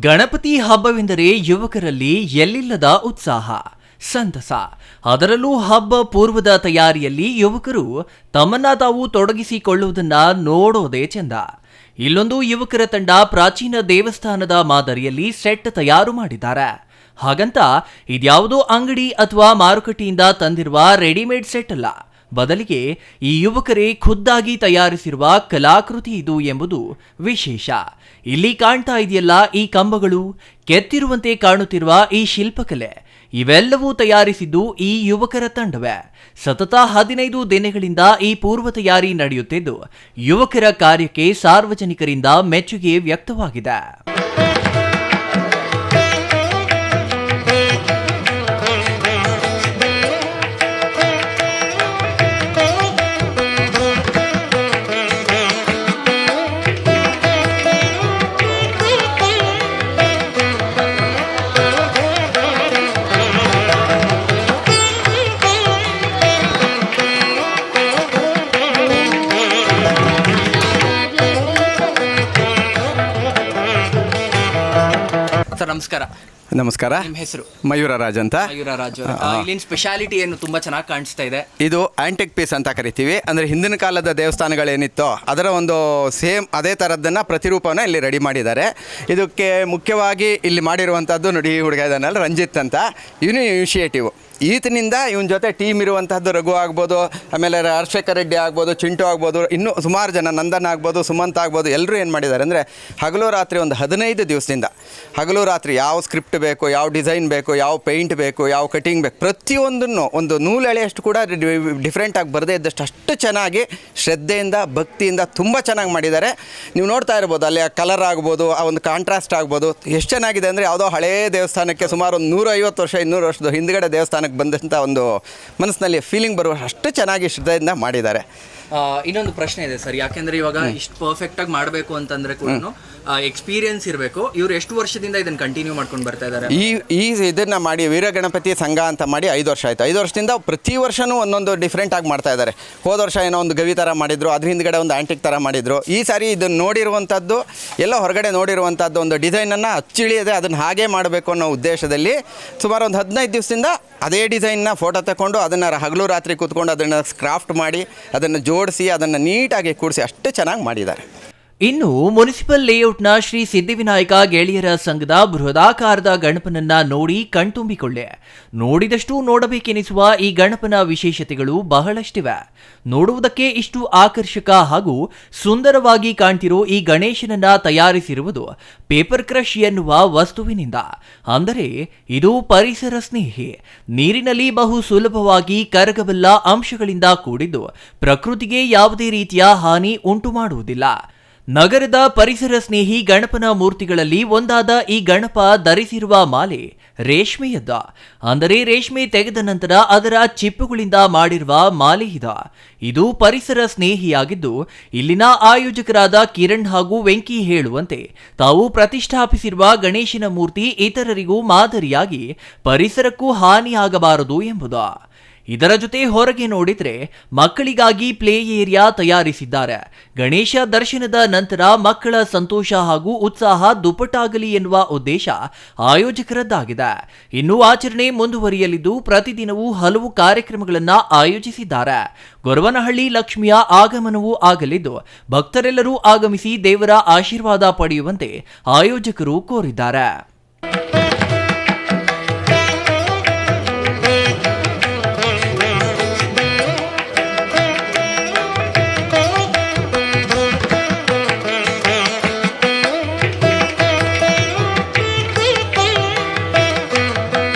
ಗಣಪತಿ ಹಬ್ಬವೆಂದರೆ ಯುವಕರಲ್ಲಿ ಎಲ್ಲಿಲ್ಲದ ಉತ್ಸಾಹ, ಸಂತಸ. ಅದರಲ್ಲೂ ಹಬ್ಬ ಪೂರ್ವದ ತಯಾರಿಯಲ್ಲಿ ಯುವಕರು ತಮ್ಮನ್ನ ತಾವು ತೊಡಗಿಸಿಕೊಳ್ಳುವುದನ್ನ ನೋಡೋದೇ ಚೆಂದ. ಇಲ್ಲೊಂದು ಯುವಕರ ತಂಡ ಪ್ರಾಚೀನ ದೇವಸ್ಥಾನದ ಮಾದರಿಯಲ್ಲಿ ಸೆಟ್ ತಯಾರು ಮಾಡಿದ್ದಾರೆ. ಹಾಗಂತ ಇದ್ಯಾವುದೋ ಅಂಗಡಿ ಅಥವಾ ಮಾರುಕಟ್ಟೆಯಿಂದ ತಂದಿರುವ ರೆಡಿಮೇಡ್ ಸೆಟ್ ಅಲ್ಲ, ಬದಲಿಗೆ ಈ ಯುವಕರೇ ಖುದ್ದಾಗಿ ತಯಾರಿಸಿರುವ ಕಲಾಕೃತಿ ಇದು ಎಂಬುದು ವಿಶೇಷ. ಇಲ್ಲಿ ಕಾಣ್ತಾ ಇದೆಯಲ್ಲ ಈ ಕಂಬಗಳು, ಕೆತ್ತಿರುವಂತೆ ಕಾಣುತ್ತಿರುವ ಈ ಶಿಲ್ಪಕಲೆ, ಇವೆಲ್ಲವೂ ತಯಾರಿಸಿದ್ದು ಈ ಯುವಕರ ತಂಡವೇ. ಸತತ 15 ದಿನಗಳಿಂದ ಈ ಪೂರ್ವ ತಯಾರಿ ನಡೆಯುತ್ತಿದ್ದು ಯುವಕರ ಕಾರ್ಯಕ್ಕೆ ಸಾರ್ವಜನಿಕರಿಂದ ಮೆಚ್ಚುಗೆ ವ್ಯಕ್ತವಾಗಿದೆ. ಸರ್ ನಮಸ್ಕಾರ. ನಮಸ್ಕಾರ. ನಿಮ್ಮ ಹೆಸರು? ಮಯೂರರಾಜ್ ಅಂತ. ಮಯೂರರಾಜ್, ಇಲ್ಲಿನ ಸ್ಪೆಷಾಲಿಟಿ ಏನು? ತುಂಬಾ ಚೆನ್ನಾಗಿ ಕಾಣಿಸ್ತಾ ಇದೆ. ಇದು ಆಂಟಿಕ್ ಪೀಸ್ ಅಂತ ಕರಿತೀವಿ. ಅಂದರೆ ಹಿಂದಿನ ಕಾಲದ ದೇವಸ್ಥಾನಗಳೇನಿತ್ತೋ ಅದರ ಒಂದು ಸೇಮ್ ಅದೇ ಥರದ್ದನ್ನು ಪ್ರತಿರೂಪನ ಇಲ್ಲಿ ರೆಡಿ ಮಾಡಿದ್ದಾರೆ. ಇದಕ್ಕೆ ಮುಖ್ಯವಾಗಿ ಇಲ್ಲಿ ಮಾಡಿರುವಂಥದ್ದು ನೋಡಿ, ಈ ಹುಡುಗ ಇದ್ದಾನಲ್ಲ ರಂಜಿತ್ ಅಂತ, ಇವನು ಇನಿಷಿಯೇಟಿವ್. ಈತನಿಂದ ಇವನ ಜೊತೆ ಟೀಮ್ ಇರುವಂಥದ್ದು ರಘು ಆಗ್ಬೋದು, ಆಮೇಲೆ ರಾಜಶೇಖರ್ ರೆಡ್ಡಿ ಆಗ್ಬೋದು, ಚಿಂಟು ಆಗ್ಬೋದು, ಇನ್ನೂ ಸುಮಾರು ಜನ, ನಂದನ್ ಆಗ್ಬೋದು, ಸುಮಂತ್ ಆಗ್ಬೋದು, ಎಲ್ಲರೂ ಏನು ಮಾಡಿದ್ದಾರೆ ಅಂದರೆ ಹಗಲು ರಾತ್ರಿ ಒಂದು 15 ದಿವಸದಿಂದ ಹಗಲು ರಾತ್ರಿ ಯಾವ ಸ್ಕ್ರಿಪ್ಟ್ ಬೇಕು, ಯಾವ ಡಿಸೈನ್ ಬೇಕು, ಯಾವ ಪೇಂಟ್ ಬೇಕು, ಯಾವ ಕಟಿಂಗ್ ಬೇಕು, ಪ್ರತಿಯೊಂದನ್ನು ಒಂದು ನೂಲೆಳೆಯಷ್ಟು ಕೂಡ ಡಿಫ್ರೆಂಟಾಗಿ ಬರದೇ ಇದ್ದಷ್ಟು ಅಷ್ಟು ಚೆನ್ನಾಗಿ ಶ್ರದ್ಧೆಯಿಂದ ಭಕ್ತಿಯಿಂದ ತುಂಬ ಚೆನ್ನಾಗಿ ಮಾಡಿದ್ದಾರೆ. ನೀವು ನೋಡ್ತಾ ಇರ್ಬೋದು, ಅಲ್ಲಿ ಆ ಕಲರ್ ಆಗ್ಬೋದು, ಆ ಒಂದು ಕಾಂಟ್ರಾಸ್ಟ್ ಆಗ್ಬೋದು, ಎಷ್ಟು ಚೆನ್ನಾಗಿದೆ ಅಂದರೆ ಯಾವುದೋ ಹಳೆಯ ದೇವಸ್ಥಾನಕ್ಕೆ ಸುಮಾರು ಒಂದು 150 ವರ್ಷ 200 ವರ್ಷದ ಹಿಂದ್ಗಡೆ ದೇವಸ್ಥಾನಕ್ಕೆ ಬಂದಂಥ ಒಂದು ಮನಸ್ಸಿನಲ್ಲಿ ಫೀಲಿಂಗ್ ಬರುವ ಅಷ್ಟು ಚೆನ್ನಾಗಿ ಶ್ರದ್ಧೆಯಿಂದ ಮಾಡಿದ್ದಾರೆ. ಇನ್ನೊಂದು ಪ್ರಶ್ನೆ ಇದೆ ಸರ್, ಯಾಕೆಂದ್ರೆ ಇವಾಗ ಇಷ್ಟು ಪರ್ಫೆಕ್ಟ್ ಆಗಿ ಮಾಡಬೇಕು ಅಂತಂದ್ರೆ ಕೂಡ ಎಕ್ಸ್ಪೀರಿಯನ್ಸ್ ಇರಬೇಕು. ಇವರು ಎಷ್ಟು ವರ್ಷದಿಂದ ಇದನ್ನ ಕಂಟಿನ್ಯೂ ಮಾಡ್ಕೊಂಡು ಬರ್ತಾ ಇದ್ದಾರೆ? ಇದನ್ನ ಮಾಡಿ ವೀರಗಣಪತಿ ಸಂಘ ಅಂತ ಮಾಡಿ 5 ವರ್ಷ ಆಯಿತು. 5 ವರ್ಷದಿಂದ ಪ್ರತಿ ವರ್ಷವೂ ಒಂದೊಂದು ಡಿಫ್ರೆಂಟ್ ಆಗಿ ಮಾಡ್ತಾ ಇದ್ದಾರೆ. ಹೋದ ವರ್ಷ ಏನೋ ಒಂದು ಗವಿ ಥರ ಮಾಡಿದ್ರು, ಅದ್ರ ಹಿಂದ್ಗಡೆ ಒಂದು ಆಂಟಿಕ್ ಥರ ಮಾಡಿದ್ರು. ಈ ಸಾರಿ ಇದನ್ನು ನೋಡಿರುವಂಥದ್ದು, ಎಲ್ಲ ಹೊರಗಡೆ ನೋಡಿರುವಂಥದ್ದು ಒಂದು ಡಿಸೈನನ್ನು ಅಚ್ಚಿಳಿಯದೆ ಅದನ್ನು ಹಾಗೆ ಮಾಡಬೇಕು ಅನ್ನೋ ಉದ್ದೇಶದಲ್ಲಿ ಸುಮಾರು ಒಂದು 15 ದಿವಸದಿಂದ ಅದೇ ಡಿಸೈನ್ನ ಫೋಟೋ ತಗೊಂಡು ಅದನ್ನು ಹಗಲು ರಾತ್ರಿ ಕೂತ್ಕೊಂಡು ಅದನ್ನು ಕ್ರಾಫ್ಟ್ ಮಾಡಿ ಅದನ್ನು ಜೋಡಿಸಿ ಅದನ್ನು ನೀಟಾಗಿ ಕೂಡಿಸಿ ಅಷ್ಟು ಚೆನ್ನಾಗಿ ಮಾಡಿದ್ದಾರೆ. ಇನ್ನು ಮುನಿಸಿಪಲ್ ಲೇಔಟ್ನ ಶ್ರೀ ಸಿದ್ಧಿವಿನಾಯಕ ಗೆಳೆಯರ ಸಂಘದ ಬೃಹದಾಕಾರದ ಗಣಪನನ್ನ ನೋಡಿ ಕಣ್ತುಂಬಿಕೊಳ್ಳೆ. ನೋಡಿದಷ್ಟು ನೋಡಬೇಕೆನಿಸುವ ಈ ಗಣಪನ ವಿಶೇಷತೆಗಳು ಬಹಳಷ್ಟಿವೆ. ನೋಡುವುದಕ್ಕೆ ಇಷ್ಟು ಆಕರ್ಷಕ ಹಾಗೂ ಸುಂದರವಾಗಿ ಕಾಣ್ತಿರೋ ಈ ಗಣೇಶನನ್ನ ತಯಾರಿಸಿರುವುದು ಪೇಪರ್ ಕ್ರಷ್ ಎನ್ನುವ ವಸ್ತುವಿನಿಂದ. ಅಂದರೆ ಇದು ಪರಿಸರ ಸ್ನೇಹಿ, ನೀರಿನಲ್ಲಿ ಬಹು ಸುಲಭವಾಗಿ ಕರಗಬಲ್ಲ ಅಂಶಗಳಿಂದ ಕೂಡಿದ್ದು ಪ್ರಕೃತಿಗೆ ಯಾವುದೇ ರೀತಿಯ ಹಾನಿ ಉಂಟು ಮಾಡುವುದಿಲ್ಲ. ನಗರದ ಪರಿಸರ ಸ್ನೇಹಿ ಗಣಪನ ಮೂರ್ತಿಗಳಲ್ಲಿ ಒಂದಾದ ಈ ಗಣಪ ಧರಿಸಿರುವ ಮಾಲೆ ರೇಷ್ಮೆಯದ್ದ. ಅಂದರೆ ರೇಷ್ಮೆ ತೆಗೆದ ನಂತರ ಅದರ ಚಿಪ್ಪುಗಳಿಂದ ಮಾಡಿರುವ ಮಾಲೆ ಇದು ಪರಿಸರ ಸ್ನೇಹಿಯಾಗಿದ್ದು, ಇಲ್ಲಿನ ಆಯೋಜಕರಾದ ಕಿರಣ್ ಹಾಗೂ ವೆಂಕಿ ಹೇಳುವಂತೆ ತಾವು ಪ್ರತಿಷ್ಠಾಪಿಸಿರುವ ಗಣೇಶನ ಮೂರ್ತಿ ಇತರರಿಗೂ ಮಾದರಿಯಾಗಿ ಪರಿಸರಕ್ಕೂ ಹಾನಿಯಾಗಬಾರದು ಎಂಬುದು. ಇದರ ಜೊತೆ ಹೊರಗೆ ನೋಡಿದ್ರೆ ಮಕ್ಕಳಿಗಾಗಿ ಪ್ಲೇ ಏರಿಯಾ ತಯಾರಿಸಿದ್ದಾರೆ. ಗಣೇಶ ದರ್ಶನದ ನಂತರ ಮಕ್ಕಳ ಸಂತೋಷ ಹಾಗೂ ಉತ್ಸಾಹ ದುಪ್ಪಟ್ಟಾಗಲಿ ಎನ್ನುವ ಉದ್ದೇಶ ಆಯೋಜಕರದ್ದಾಗಿದೆ. ಇನ್ನು ಆಚರಣೆ ಮುಂದುವರಿಯಲಿದ್ದು ಪ್ರತಿದಿನವೂ ಹಲವು ಕಾರ್ಯಕ್ರಮಗಳನ್ನು ಆಯೋಜಿಸಿದ್ದಾರೆ. ಗೊರವನಹಳ್ಳಿ ಲಕ್ಷ್ಮಿಯ ಆಗಮನವೂ ಆಗಲಿದ್ದು ಭಕ್ತರೆಲ್ಲರೂ ಆಗಮಿಸಿ ದೇವರ ಆಶೀರ್ವಾದ ಪಡೆಯುವಂತೆ ಆಯೋಜಕರು ಕೋರಿದ್ದಾರೆ.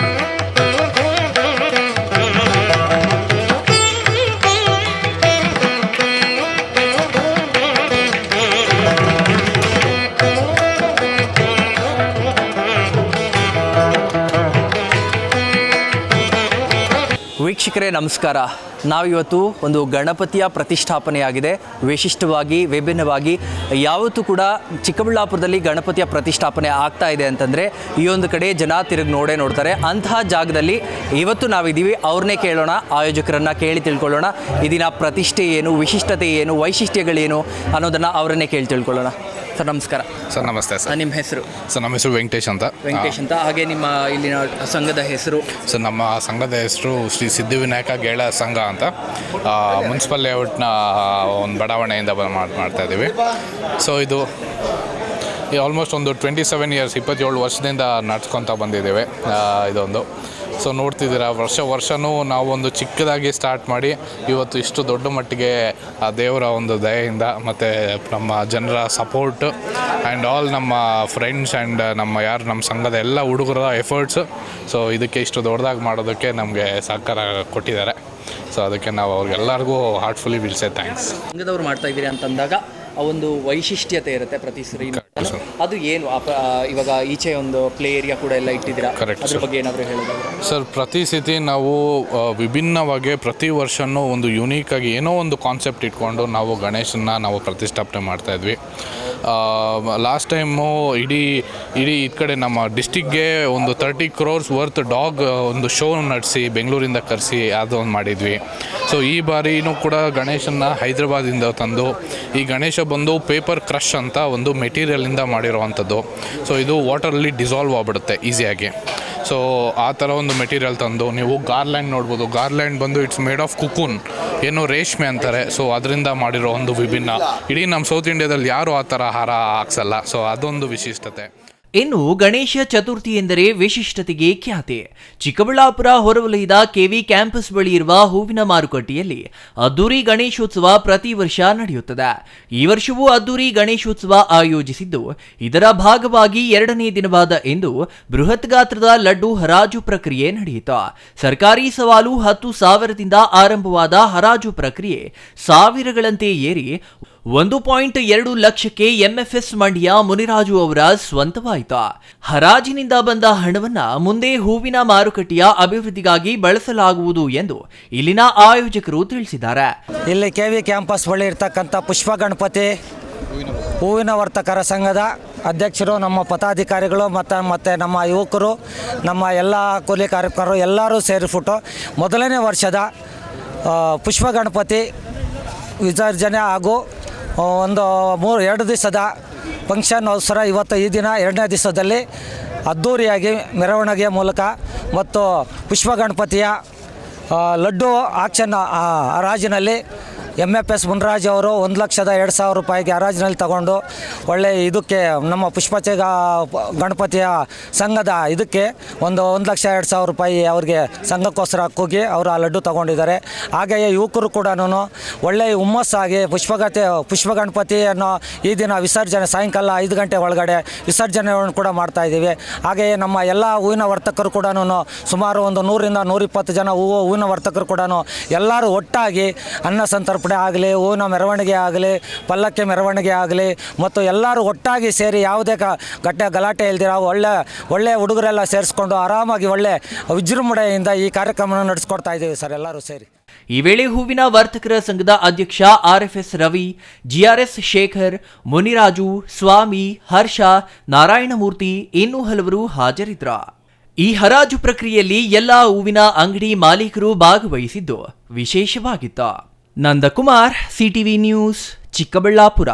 ವೀಕ್ಷಕರೇ ನಮಸ್ಕಾರ. ನಾವಿವತ್ತು ಒಂದು ಗಣಪತಿಯ ಪ್ರತಿಷ್ಠಾಪನೆಯಾಗಿದೆ. ವಿಶಿಷ್ಟವಾಗಿ ವಿಭಿನ್ನವಾಗಿ ಯಾವತ್ತೂ ಕೂಡ ಚಿಕ್ಕಬಳ್ಳಾಪುರದಲ್ಲಿ ಗಣಪತಿಯ ಪ್ರತಿಷ್ಠಾಪನೆ ಆಗ್ತಾ ಇದೆ ಅಂತಂದರೆ ಈ ಒಂದು ಕಡೆ ಜನ ತಿರುಗಿ ನೋಡ್ತಾರೆ. ಅಂತಹ ಜಾಗದಲ್ಲಿ ಇವತ್ತು ನಾವಿದ್ದೀವಿ. ಅವ್ರನ್ನೇ ಕೇಳೋಣ, ಆಯೋಜಕರನ್ನು ಕೇಳಿ ತಿಳ್ಕೊಳ್ಳೋಣ. ಇದೀನ ಪ್ರತಿಷ್ಠೆ ಏನು, ವಿಶಿಷ್ಟತೆ ಏನು, ವೈಶಿಷ್ಟ್ಯಗಳೇನು ಅನ್ನೋದನ್ನು ಅವರನ್ನೇ ಕೇಳಿ ತಿಳ್ಕೊಳ್ಳೋಣ. ಸರ್ ನಮಸ್ಕಾರ. ಸರ್ ನಮಸ್ತೆ ಸರ್. ನಿಮ್ಮ ಹೆಸರು? ಸರ್ ನಮ್ಮ ಹೆಸರು ವೆಂಕಟೇಶ್ ಅಂತ. ಹಾಗೆ ನಿಮ್ಮ ಇಲ್ಲಿನ ಸಂಘದ ಹೆಸರು? ಸರ್ ನಮ್ಮ ಸಂಘದ ಹೆಸರು ಶ್ರೀ ಸಿದ್ಧಿವಿನಾಯಕ ಗೆಳೆಯರ ಸಂಘ ಅಂತ. ಮುನ್ಸಿಪಲ್ ಲೇಔಟ್ನ ಒಂದು ಬಡಾವಣೆಯಿಂದ ಮಾಡ್ತಾ ಇದ್ದೀವಿ. ಸೊ ಇದು ಆಲ್ಮೋಸ್ಟ್ ಒಂದು 27 ಇಯರ್ಸ್ 27 ವರ್ಷದಿಂದ ನಡ್ಸ್ಕೊತ ಬಂದಿದ್ದೇವೆ ಇದೊಂದು. ಸೊ ನೋಡ್ತಿದ್ದೀರಾ, ವರ್ಷವೂ ನಾವು ಒಂದು ಚಿಕ್ಕದಾಗಿ ಸ್ಟಾರ್ಟ್ ಮಾಡಿ ಇವತ್ತು ಇಷ್ಟು ದೊಡ್ಡ ಮಟ್ಟಿಗೆ ಆ ದೇವರ ಒಂದು ದಯೆಯಿಂದ ಮತ್ತು ನಮ್ಮ ಜನರ ಸಪೋರ್ಟ್ ಆ್ಯಂಡ್ ಆಲ್ ನಮ್ಮ ಫ್ರೆಂಡ್ಸ್ ಆ್ಯಂಡ್ ನಮ್ಮ ಸಂಘದ ಎಲ್ಲ ಹುಡುಗರ ಎಫರ್ಟ್ಸು. ಸೊ ಇದಕ್ಕೆ ಇಷ್ಟು ದೊಡ್ಡದಾಗಿ ಮಾಡೋದಕ್ಕೆ ನಮಗೆ ಸಹಕಾರ ಕೊಟ್ಟಿದ್ದಾರೆ. ಸೊ ಅದಕ್ಕೆ ನಾವು ಅವ್ರಿಗೆಲ್ಲರಿಗೂ ಹಾರ್ಟ್ಫುಲಿ ವಿಲ್ ಸೇ ಥ್ಯಾಂಕ್ಸ್. ಸಂಘದವ್ರು ಮಾಡ್ತಾ ಇದ್ದೀರಿ ಅಂತಂದಾಗ ಆ ಒಂದು ವೈಶಿಷ್ಟ್ಯತೆ ಇರುತ್ತೆ ಪ್ರತಿ ಸರಿ. ಅದು ಏನು ಇವಾಗ ಈಚೆ ಒಂದು ಪ್ಲೇ ಏರಿಯಾ ಕೂಡ ಎಲ್ಲ ಇಟ್ಟಿದ್ದೀರಾ, ಅದ್ರ ಬಗ್ಗೆ ಏನಾದರೂ ಹೇಳಿದ್ರೆ? ಸರ್ ಪ್ರತಿ ಸತಿ ನಾವು ವಿಭಿನ್ನವಾಗಿ ಪ್ರತಿ ವರ್ಷವೂ ಒಂದು ಯುನೀಕಾಗಿ ಏನೋ ಒಂದು ಕಾನ್ಸೆಪ್ಟ್ ಇಟ್ಕೊಂಡು ನಾವು ಗಣೇಶನ್ನ ನಾವು ಪ್ರತಿಷ್ಠಾಪನೆ ಮಾಡ್ತಾಯಿದ್ವಿ. ಲಾಸ್ಟ್ ಟೈಮು ಇಡೀ ಈ ಕಡೆ ನಮ್ಮ ಡಿಸ್ಟಿಕ್ಗೆ ಒಂದು 30 crores ವರ್ತ್ ಡಾಗ್ ಒಂದು ಶೋ ನಡೆಸಿ ಬೆಂಗಳೂರಿಂದ ಕರೆಸಿ ಅದೊಂದು ಮಾಡಿದ್ವಿ. ಸೊ ಈ ಬಾರಿನೂ ಕೂಡ ಗಣೇಶನ್ನ ಹೈದ್ರಾಬಾದಿಂದ ತಂದು, ಈ ಗಣೇಶ ಬಂದು ಪೇಪರ್ ಕ್ರಷ್ ಅಂತ ಒಂದು ಮೆಟೀರಿಯಲಿಂದ ಮಾಡಿರೋವಂಥದ್ದು. ಸೊ ಇದು ವಾಟರಲ್ಲಿ ಡಿಸಾಲ್ವ್ ಆಗಿಬಿಡುತ್ತೆ ಈಸಿಯಾಗಿ. ಸೊ ಆ ಥರ ಒಂದು ಮೆಟೀರಿಯಲ್ ತಂದು ನೀವು ಗಾರ್ಲ್ಯಾಂಡ್ ನೋಡ್ಬೋದು. ಗಾರ್ಲ್ಯಾಂಡ್ ಬಂದು ಇಟ್ಸ್ ಮೇಡ್ ಆಫ್ ಕುಕೂನ್, ಏನು ರೇಷ್ಮೆ ಅಂತಾರೆ. ಸೊ ಅದರಿಂದ ಮಾಡಿರೋ ಒಂದು ವಿಭಿನ್ನ, ಇಡೀ ನಮ್ಮ ಸೌತ್ ಇಂಡಿಯಾದಲ್ಲಿ ಯಾರು ಆ ಥರ ಹಾರ ಹಾಕ್ಸಲ್ಲ. ಸೊ ಅದೊಂದು ವಿಶಿಷ್ಟತೆ. ಇನ್ನು ಗಣೇಶ ಚತುರ್ಥಿ ಎಂದರೆ ವಿಶಿಷ್ಟತೆಗೆ ಖ್ಯಾತಿ. ಚಿಕ್ಕಬಳ್ಳಾಪುರ ಹೊರವಲಯದ ಕೆವಿ ಕ್ಯಾಂಪಸ್ ಬಳಿ ಇರುವ ಹೂವಿನ ಮಾರುಕಟ್ಟೆಯಲ್ಲಿ ಅದ್ದೂರಿ ಗಣೇಶೋತ್ಸವ ಪ್ರತಿ ವರ್ಷ ನಡೆಯುತ್ತದೆ. ಈ ವರ್ಷವೂ ಅದ್ದೂರಿ ಗಣೇಶೋತ್ಸವ ಆಯೋಜಿಸಿದ್ದು, ಇದರ ಭಾಗವಾಗಿ 2ನೇ ದಿನವಾದ ಇಂದು ಬೃಹತ್ ಗಾತ್ರದ ಲಡ್ಡು ಹರಾಜು ಪ್ರಕ್ರಿಯೆ ನಡೆಯಿತು. ಸರ್ಕಾರಿ ಸವಾಲು 10,000ದಿಂದ ಆರಂಭವಾದ ಹರಾಜು ಪ್ರಕ್ರಿಯೆ ಸಾವಿರಗಳಂತೆ ಏರಿ 1.2 ಲಕ್ಷಕ್ಕೆ ಎಂಎಫ್ಎಸ್ ಮಂಡಿಯ ಮುನಿರಾಜು ಅವರ ಸ್ವಂತವಾಯಿತು. ಹರಾಜಿನಿಂದ ಬಂದ ಹಣವನ್ನ ಮುಂದೆ ಹೂವಿನ ಮಾರುಕಟ್ಟೆಯ ಅಭಿವೃದ್ಧಿಗಾಗಿ ಬಳಸಲಾಗುವುದು ಎಂದು ಇಲ್ಲಿನ ಆಯೋಜಕರು ತಿಳಿಸಿದ್ದಾರೆ. ಇಲ್ಲಿ ಕೆವಿ ಕ್ಯಾಂಪಸ್ ಬಳಿ ಇರ್ತಕ್ಕಂಥ ಪುಷ್ಪ ಗಣಪತಿ ಹೂವಿನ ವರ್ತಕರ ಸಂಘದ ಅಧ್ಯಕ್ಷರು, ನಮ್ಮ ಪದಾಧಿಕಾರಿಗಳು ಮತ್ತು ನಮ್ಮ ಯುವಕರು, ನಮ್ಮ ಎಲ್ಲ ಕೂಲಿ ಕಾರ್ಮಿಕರು ಎಲ್ಲರೂ ಸೇರಿಬಿಟ್ಟು ಮೊದಲನೇ ವರ್ಷದ ಪುಷ್ಪ ಗಣಪತಿ ವಿಸರ್ಜನೆ ಹಾಗೂ ಒಂದು 2 ದಿವಸದ ಫಂಕ್ಷನ್ ಅವಸರ ಇವತ್ತು ಈ ದಿನ 2ನೇ ದಿವಸದಲ್ಲಿ ಅದ್ಧೂರಿಯಾಗಿ ಮೆರವಣಿಗೆಯ ಮೂಲಕ ಮತ್ತು ಪುಷ್ಪ ಗಣಪತಿಯ ಲಡ್ಡು ಆಕ್ಷನ್ ಹರಾಜಿನಲ್ಲಿ MFS ಮುನ್ರಾಜ್ ಅವರು 1,02,000 ರೂಪಾಯಿಗೆ ಹರಾಜಿನಲ್ಲಿ ತಗೊಂಡು ಒಳ್ಳೆ ಇದಕ್ಕೆ ನಮ್ಮ ಪುಷ್ಪಚ ಗಣಪತಿಯ ಸಂಘದ ಇದಕ್ಕೆ ಒಂದು 1,02,000 ರೂಪಾಯಿ ಅವ್ರಿಗೆ ಸಂಘಕ್ಕೋಸ್ಕರ ಕೂಗಿ ಅವರು ಆ ಲಡ್ಡು ತಗೊಂಡಿದ್ದಾರೆ. ಹಾಗೆಯೇ ಯುವಕರು ಕೂಡ ಒಳ್ಳೆಯ ಹುಮ್ಮಸ್ಸಾಗಿ ಪುಷ್ಪ ಗಣಪತಿಯನ್ನು ಈ ದಿನ ವಿಸರ್ಜನೆ ಸಾಯಂಕಾಲ 5 ಗಂಟೆ ಒಳಗಡೆ ವಿಸರ್ಜನೆಯನ್ನು ಕೂಡ ಮಾಡ್ತಾಯಿದ್ದೀವಿ. ಹಾಗೆಯೇ ನಮ್ಮ ಎಲ್ಲ ಹೂವಿನ ವರ್ತಕರು ಕೂಡ ಸುಮಾರು ಒಂದು 100ರಿಂದ 120 ಜನ ಹೂವಿನ ವರ್ತಕರು ಕೂಡ ಎಲ್ಲರೂ ಒಟ್ಟಾಗಿ ಅನ್ನ ಸಂತರ್ಪಣೆ ಆಗಲಿ, ಹೂವಿನ ಮೆರವಣಿಗೆ ಆಗಲಿ, ಪಲ್ಲಕ್ಕಿ ಮೆರವಣಿಗೆ ಆಗಲಿ ಮತ್ತು ಎಲ್ಲರೂ ಒಟ್ಟಾಗಿ ಸೇರಿ ಯಾವುದೇ ಗಲಾಟೆ ಇಲ್ದಿರ ಒಳ್ಳೆ ಹುಡುಗರೆಲ್ಲ ಸೇರಿಸ್ಕೊಂಡು ಆರಾಮಾಗಿ ಒಳ್ಳೆ ವಿಜೃಂಭಣೆಯಿಂದ ಈ ಕಾರ್ಯಕ್ರಮವನ್ನು ನಡೆಸ್ಕೊಡ್ತಾ ಇದ್ದೀವಿ ಸರ್, ಎಲ್ಲರೂ ಸೇರಿ. ಈ ವೇಳೆ ಹೂವಿನ ವರ್ತಕರ ಸಂಘದ ಅಧ್ಯಕ್ಷ RFS ರವಿ, GRS ಶೇಖರ್, ಮುನಿರಾಜು, ಸ್ವಾಮಿ, ಹರ್ಷ, ನಾರಾಯಣಮೂರ್ತಿ ಇನ್ನೂ ಹಲವರು ಹಾಜರಿದ್ದರು. ಈ ಹರಾಜು ಪ್ರಕ್ರಿಯೆಯಲ್ಲಿ ಎಲ್ಲಾ ಹೂವಿನ ಅಂಗಡಿ ಮಾಲೀಕರು ಭಾಗವಹಿಸಿದ್ದು ವಿಶೇಷವಾಗಿತ್ತು. Nandakumar, CTV news, Chikkaballapur.